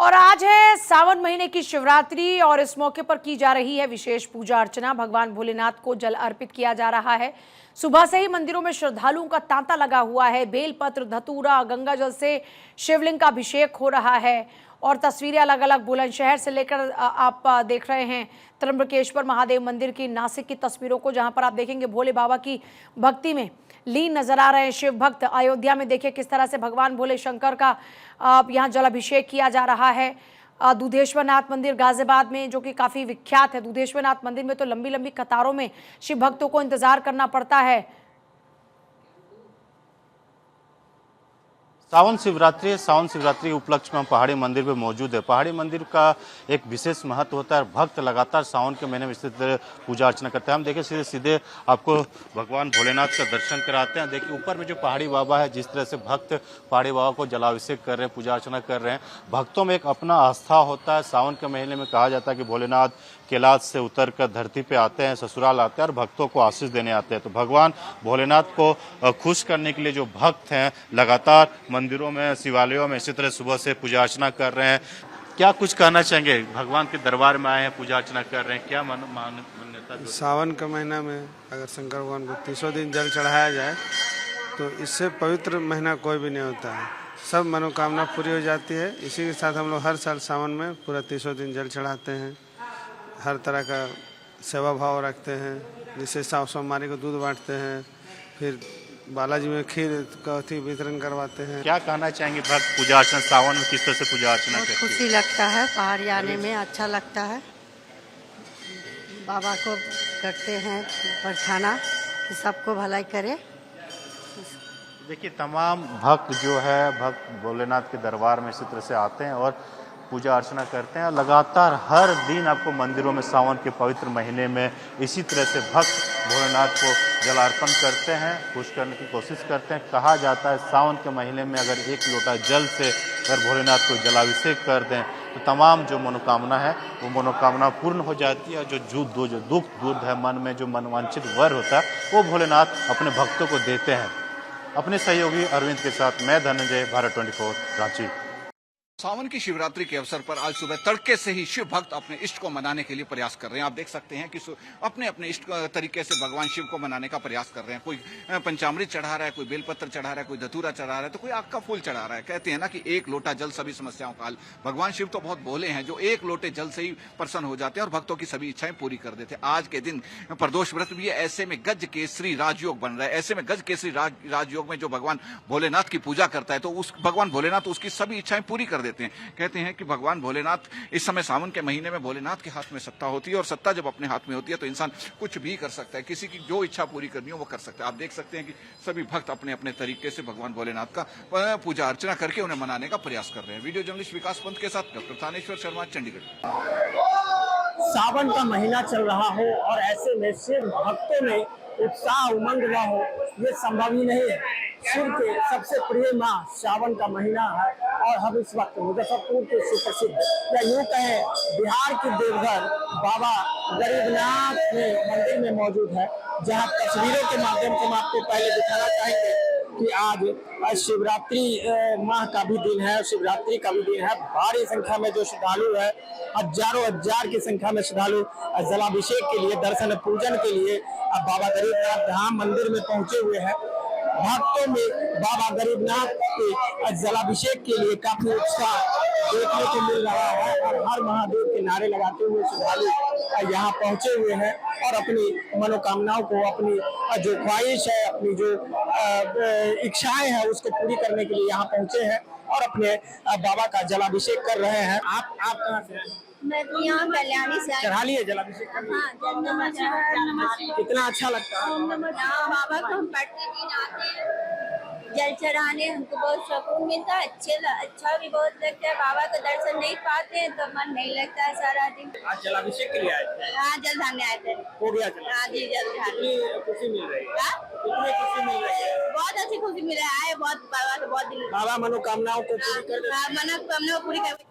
और आज है सावन महीने की शिवरात्रि और इस मौके पर की जा रही है विशेष पूजा अर्चना। भगवान भोलेनाथ को जल अर्पित किया जा रहा है। सुबह से ही मंदिरों में श्रद्धालुओं का तांता लगा हुआ है। बेलपत्र, धतूरा, गंगा जल से शिवलिंग का अभिषेक हो रहा है और तस्वीरें अलग अलग बुलंदशहर से लेकर आप देख रहे हैं त्र्यंबकेश्वर महादेव मंदिर की, नासिक की तस्वीरों को, जहां पर आप देखेंगे भोले बाबा की भक्ति में लीन नजर आ रहे हैं शिव भक्त। अयोध्या में देखिए किस तरह से भगवान भोले शंकर का यहाँ जलाभिषेक किया जा रहा है। दुधेश्वर नाथ मंदिर गाजियाबाद में, जो कि काफी विख्यात है, दुधेश्वर नाथ मंदिर में तो लंबी लंबी कतारों में शिव भक्तों को इंतजार करना पड़ता है। सावन शिवरात्रि उपलक्ष्य में हम पहाड़ी मंदिर पे मौजूद है। पहाड़ी मंदिर का एक विशेष महत्व होता है। भक्त लगातार सावन के महीने में इस तरह पूजा अर्चना करते हैं। हम देखिए सीधे सीधे आपको भगवान भोलेनाथ का दर्शन कराते हैं। देखिए ऊपर में जो पहाड़ी बाबा है, जिस तरह से भक्त पहाड़ी बाबा को जलाभिषेक कर रहे हैं, पूजा अर्चना कर रहे हैं। भक्तों में एक अपना आस्था होता है। सावन के महीने में कहा जाता है कि भोलेनाथ कैलाश से उतर कर धरती पे आते हैं, ससुराल आते हैं और भक्तों को आशीष देने आते हैं। तो भगवान भोलेनाथ को खुश करने के लिए जो भक्त हैं लगातार मंदिरों में, शिवालयों में इसी तरह सुबह से पूजा अर्चना कर रहे हैं। क्या कुछ कहना चाहेंगे? भगवान के दरबार में आए हैं, पूजा अर्चना कर रहे हैं, क्या मान्यता? सावन के महीना में अगर शंकर भगवान को 300 दिन जल चढ़ाया जाए तो इससे पवित्र महीना कोई भी नहीं होता है। सब मनोकामना पूरी हो जाती है। इसी के साथ हम लोग हर साल सावन में पूरा 300 दिन जल चढ़ाते हैं। हर तरह का सेवा भाव रखते हैं। जैसे सोमवारी को दूध बांटते हैं, फिर बालाजी में खीर का वितरण करवाते हैं। क्या कहना चाहेंगे भक्त पूजा अर्चना सावन में किस तरह से पूजा अर्चना करते हैं? खुशी लगता है, पहाड़ी आने में अच्छा लगता है। बाबा को करते हैं प्रार्थना कि सबको भलाई करे। देखिए तमाम भक्त जो है भक्त भोलेनाथ के दरबार में इसी तरह से आते हैं और पूजा अर्चना करते हैं। लगातार हर दिन आपको मंदिरों में सावन के पवित्र महीने में इसी तरह से भक्त भोलेनाथ को जलार्पण करते हैं, खुश करने की कोशिश करते हैं। कहा जाता है सावन के महीने में अगर एक लोटा जल से अगर भोलेनाथ को जलाभिषेक कर दें तो तमाम जो मनोकामना है वो मनोकामना पूर्ण हो जाती है। जो दुख दूर है, मन में जो मनवांछित वर होता है वो भोलेनाथ अपने भक्तों को देते हैं। अपने सहयोगी अरविंद के साथ मैं धनंजय, भारत 24 रांची। सावन की शिवरात्रि के अवसर पर आज सुबह तड़के से ही शिव भक्त अपने इष्ट को मनाने के लिए प्रयास कर रहे हैं। आप देख सकते हैं कि अपने अपने इष्ट तरीके से भगवान शिव को मनाने का प्रयास कर रहे हैं। कोई पंचामृत चढ़ा रहा है, कोई बेलपत्र चढ़ा रहा है, कोई धतूरा चढ़ा रहा है, तो कोई आग का फूल चढ़ा रहा है। कहते हैं ना कि एक लोटा जल सभी समस्याओं का हल। भगवान शिव तो बहुत भोले हैं, जो एक लोटे जल से ही प्रसन्न हो जाते हैं और भक्तों की सभी इच्छाएं पूरी कर देते हैं। आज के दिन प्रदोष व्रत भी है। ऐसे में गज केसरी राजयोग बन रहा है। ऐसे में गज केसरी राजयोग में जो भगवान भोलेनाथ की पूजा करता है तो उस भगवान भोलेनाथ उसकी सभी इच्छाएं पूरी कर देते हैं। कहते हैं कि भगवान भोलेनाथ इस समय सावन के महीने में भोलेनाथ के हाथ में सत्ता होती है और सत्ता जब अपने हाथ में होती है तो इंसान कुछ भी कर सकता है। किसी की जो इच्छा पूरी करनी हो वो कर सकता है। आप देख सकते हैं कि सभी भक्त अपने अपने तरीके से भगवान भोलेनाथ का पूजा अर्चना करके उन्हें मनाने का प्रयास कर रहे हैं। वीडियो जर्नलिस्ट विकास पंत के साथ डॉक्टर थानेश्वर शर्मा, चंडीगढ़। सावन का महीना चल रहा हो और ऐसे में शिव भक्तों में उत्साह उमंग न हो, ये संभव ही नहीं है। शिव के सबसे प्रिय माह सावन का महीना है और हम इस वक्त मुजफ्फरपुर के सुप्रसिद्ध या यूं कहें बिहार की देवघर बाबा गरीबनाथ में मंदिर में मौजूद है, जहां तस्वीरों के माध्यम से हम आपको पहले दिखाना चाहेंगे कि आज शिवरात्रि माह का भी दिन है, शिवरात्रि का भी दिन है। भारी संख्या में जो श्रद्धालु है, हजारों हजार की संख्या में श्रद्धालु जलाभिषेक के लिए, दर्शन पूजन के लिए बाबा गरीबनाथ धाम मंदिर में पहुंचे हुए हैं। भक्तों में बाबा गरीबनाथ के जलाभिषेक के लिए काफी उत्साह देखने को मिल रहा है और हर महादेव के नारे लगाते हुए श्रद्धालु यहाँ पहुंचे हुए हैं और अपनी मनोकामनाओं को, अपनी जो ख्वाहिश है, अपनी जो इच्छाएं हैं उसको पूरी करने के लिए यहाँ पहुंचे हैं और अपने बाबा का जलाभिषेक कर रहे हैं। आप कहाँ से? मैं तो यहाँ कल्याणी से आई। चढ़ा लिए जलाभिषेक? कितना अच्छा लगता है? बाबा को हम प्रतिदिन आते हैं जल चढ़ाने, हमको बहुत सुकून मिलता है। अच्छा भी बहुत लगता है। बाबा का दर्शन नहीं पाते हैं तो मन नहीं लगता है सारा दिन। आज जलाभिषेक के लिए आए थे? हाँ, जल ढालने आए थे। हो गया? हाँ जी, जल ढालने। खुशी मिल रही है? कितनी खुशी मिल रही है? बहुत अच्छी खुशी मिल रही है। बहुत बाबा को बहुत दिन बाबा मनोकामनाओं को पूरी कर देते हैं। मनोकामनाओं पूरी कर